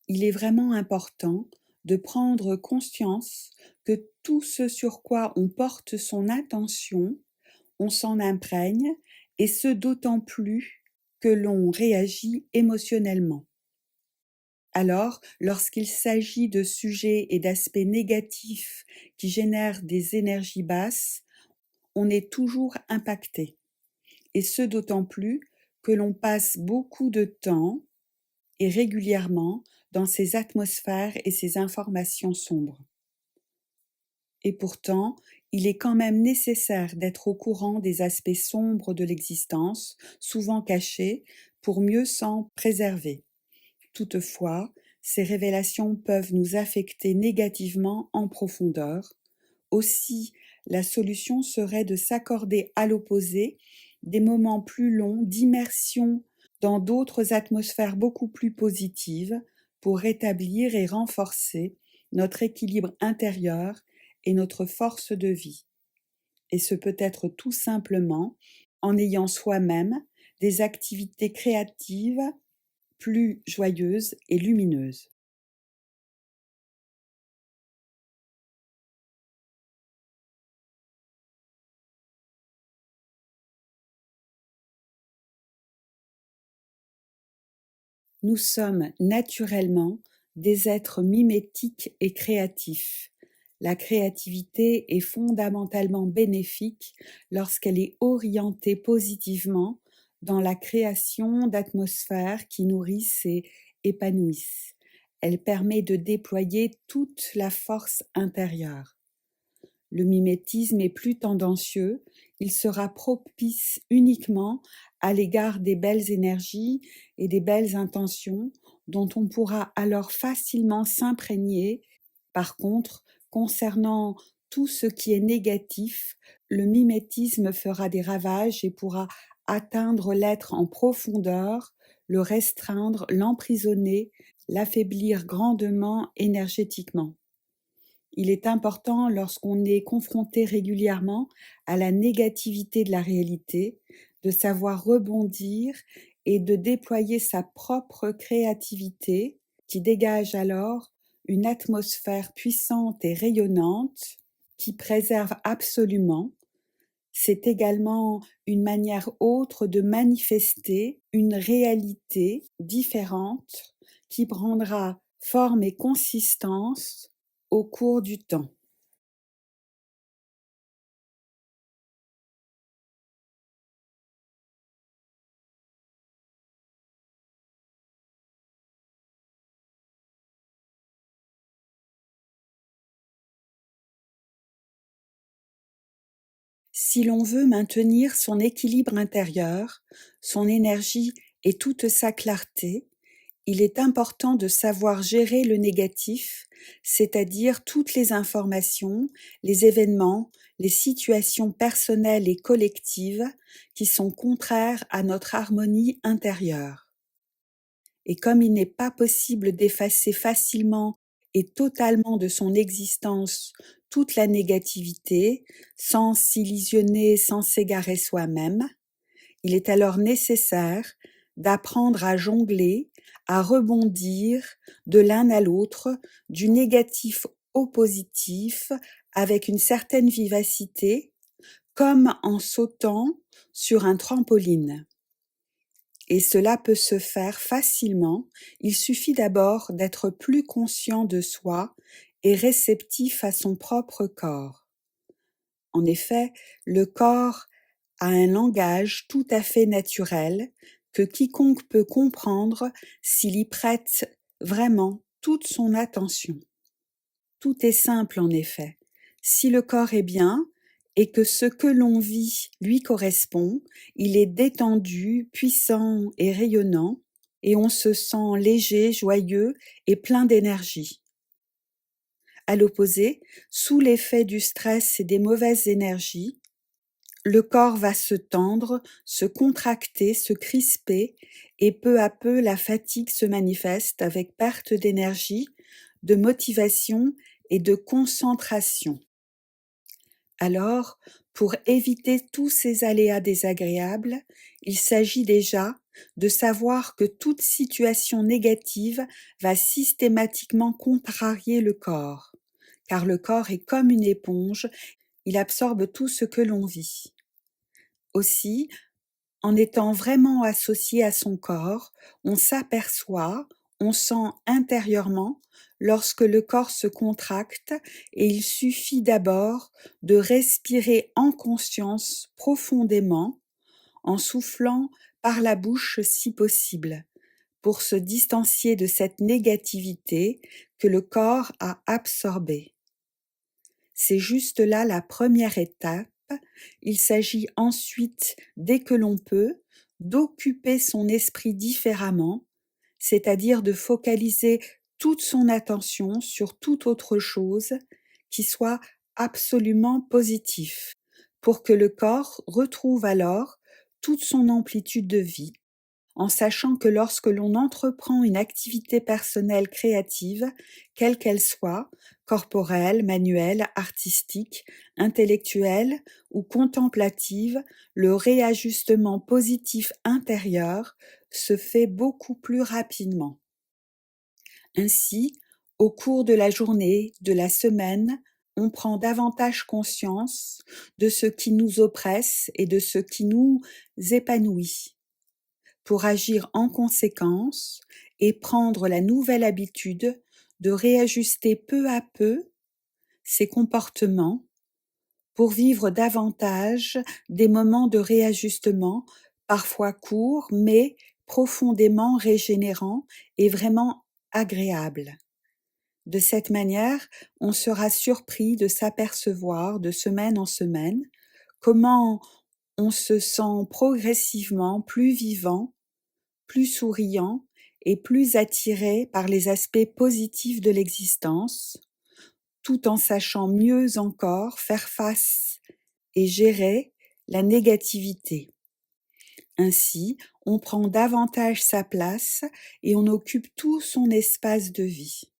il est vraiment important de prendre conscience que tout ce sur quoi on porte son attention, on s'en imprègne, et ce d'autant plus que l'on réagit émotionnellement. Alors, lorsqu'il s'agit de sujets et d'aspects négatifs qui génèrent des énergies basses, on est toujours impacté. Et ce d'autant plus que l'on passe beaucoup de temps et régulièrement dans ces atmosphères et ces informations sombres. Et pourtant, il est quand même nécessaire d'être au courant des aspects sombres de l'existence, souvent cachés, pour mieux s'en préserver. Toutefois, ces révélations peuvent nous affecter négativement en profondeur. Aussi, la solution serait de s'accorder à l'opposé des moments plus longs d'immersion dans d'autres atmosphères beaucoup plus positives pour rétablir et renforcer notre équilibre intérieur et notre force de vie. Et ce peut être tout simplement en ayant soi-même des activités créatives plus joyeuses et lumineuses. Nous sommes naturellement des êtres mimétiques et créatifs. La créativité est fondamentalement bénéfique lorsqu'elle est orientée positivement dans la création d'atmosphères qui nourrissent et épanouissent. Elle permet de déployer toute la force intérieure. Le mimétisme est plus tendancieux, il sera propice uniquement à l'égard des belles énergies et des belles intentions dont on pourra alors facilement s'imprégner. Par contre, concernant tout ce qui est négatif, le mimétisme fera des ravages et pourra atteindre l'être en profondeur, le restreindre, l'emprisonner, l'affaiblir grandement énergétiquement. Il est important, lorsqu'on est confronté régulièrement à la négativité de la réalité, de savoir rebondir et de déployer sa propre créativité qui dégage alors une atmosphère puissante et rayonnante qui préserve absolument. C'est également une manière autre de manifester une réalité différente qui prendra forme et consistance au cours du temps. Si l'on veut maintenir son équilibre intérieur, son énergie et toute sa clarté, il est important de savoir gérer le négatif, c'est-à-dire toutes les informations, les événements, les situations personnelles et collectives qui sont contraires à notre harmonie intérieure. Et comme il n'est pas possible d'effacer facilement et totalement de son existence toute la négativité, sans s'illusionner, sans s'égarer soi-même, il est alors nécessaire d'apprendre à jongler, à rebondir de l'un à l'autre, du négatif au positif, avec une certaine vivacité, comme en sautant sur un trampoline. Et cela peut se faire facilement, il suffit d'abord d'être plus conscient de soi et réceptif à son propre corps. En effet, le corps a un langage tout à fait naturel que quiconque peut comprendre s'il y prête vraiment toute son attention. Tout est simple en effet. Si le corps est bien et que ce que l'on vit lui correspond, il est détendu, puissant et rayonnant, et on se sent léger, joyeux et plein d'énergie. À l'opposé, sous l'effet du stress et des mauvaises énergies, le corps va se tendre, se contracter, se crisper, et peu à peu la fatigue se manifeste avec perte d'énergie, de motivation et de concentration. Alors, pour éviter tous ces aléas désagréables, il s'agit déjà de savoir que toute situation négative va systématiquement contrarier le corps, car le corps est comme une éponge, il absorbe tout ce que l'on vit. Aussi, en étant vraiment associé à son corps, on s'aperçoit, on sent intérieurement lorsque le corps se contracte et il suffit d'abord de respirer en conscience profondément, en soufflant par la bouche si possible, pour se distancier de cette négativité que le corps a absorbée. C'est juste là la première étape. Il s'agit ensuite, dès que l'on peut, d'occuper son esprit différemment, c'est-à-dire de focaliser toute son attention sur toute autre chose qui soit absolument positif, pour que le corps retrouve alors toute son amplitude de vie, en sachant que lorsque l'on entreprend une activité personnelle créative, quelle qu'elle soit, corporelle, manuelle, artistique, intellectuelle ou contemplative, le réajustement positif intérieur se fait beaucoup plus rapidement. Ainsi, au cours de la journée, de la semaine, on prend davantage conscience de ce qui nous oppresse et de ce qui nous épanouit, pour agir en conséquence et prendre la nouvelle habitude de réajuster peu à peu ses comportements pour vivre davantage des moments de réajustement, parfois courts, mais profondément régénérants et vraiment agréables. De cette manière, on sera surpris de s'apercevoir de semaine en semaine comment on se sent progressivement plus vivant, plus souriant et plus attiré par les aspects positifs de l'existence, tout en sachant mieux encore faire face et gérer la négativité. Ainsi, on prend davantage sa place et on occupe tout son espace de vie.